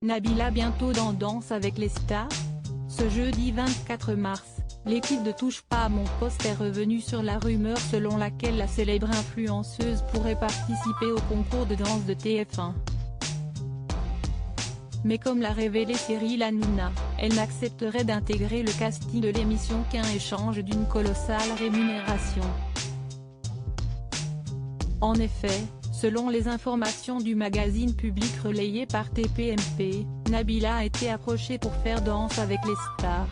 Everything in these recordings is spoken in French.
Nabila bientôt dans Danse avec les stars? Ce jeudi 24 mars, l'équipe de Touche pas à mon poste est revenue sur la rumeur selon laquelle la célèbre influenceuse pourrait participer au concours de danse de TF1. Mais comme l'a révélé Cyril Hanouna, elle n'accepterait d'intégrer le casting de l'émission qu'un échange d'une colossale rémunération. En effet, selon les informations du magazine Public relayées par TPMP, Nabila a été approchée pour faire Danse avec les stars.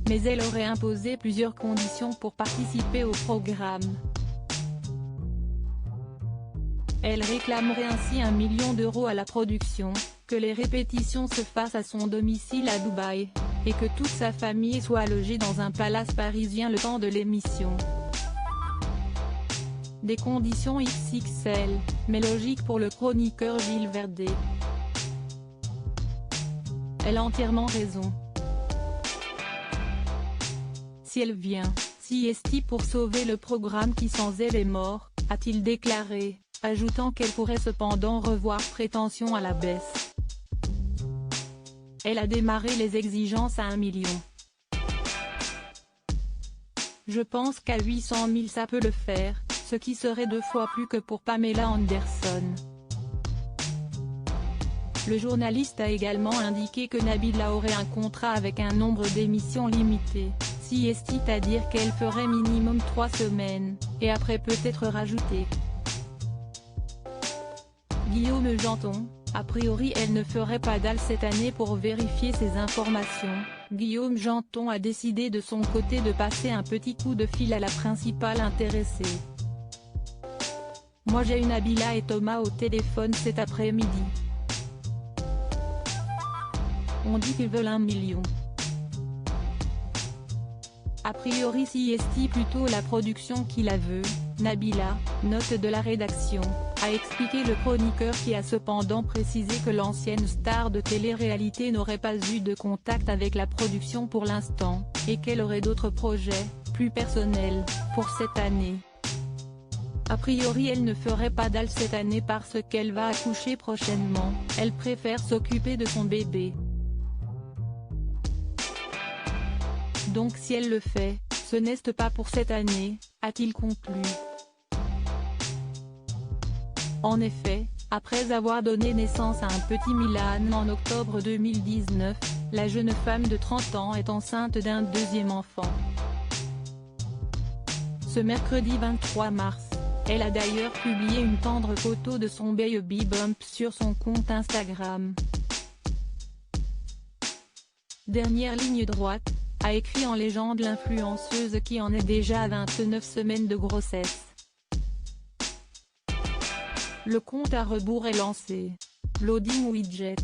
Mais elle aurait imposé plusieurs conditions pour participer au programme. Elle réclamerait ainsi 1 million d'euros à la production, que les répétitions se fassent à son domicile à Dubaï, et que toute sa famille soit logée dans un palace parisien le temps de l'émission. Des conditions XXL, mais logiques pour le chroniqueur Gilles Verdez. Elle a entièrement raison. Si elle vient, si est-il pour sauver le programme qui sans elle est mort, a-t-il déclaré, ajoutant qu'elle pourrait cependant revoir prétention à la baisse. Elle a démarré les exigences à 1 million. Je pense qu'à 800 000 ça peut le faire, ce qui serait 2 fois plus que pour Pamela Anderson. Le journaliste a également indiqué que Nabila aurait un contrat avec un nombre d'émissions limité, c'est-à-dire qu'elle ferait minimum 3 semaines, et après peut-être rajouter. Guillaume Janton, a priori elle ne ferait pas dalle cette année pour vérifier ces informations. Guillaume Janton a décidé de son côté de passer un petit coup de fil à la principale intéressée. Moi j'ai eu Nabila et Thomas au téléphone cet après-midi. On dit qu'ils veulent 1 million. A priori c'est plutôt la production qui la veut, Nabila, note de la rédaction, a expliqué le chroniqueur qui a cependant précisé que l'ancienne star de télé-réalité n'aurait pas eu de contact avec la production pour l'instant, et qu'elle aurait d'autres projets, plus personnels, pour cette année. A priori elle ne ferait pas dalle cette année parce qu'elle va accoucher prochainement, elle préfère s'occuper de son bébé. Donc si elle le fait, ce n'est pas pour cette année, a-t-il conclu. En effet, après avoir donné naissance à un petit Milan en octobre 2019, la jeune femme de 30 ans est enceinte d'un 2e enfant. Ce mercredi 23 mars, elle a d'ailleurs publié une tendre photo de son baby bump sur son compte Instagram. Dernière ligne droite, a écrit en légende l'influenceuse qui en est déjà à 29 semaines de grossesse. Le compte à rebours est lancé. Loading widget.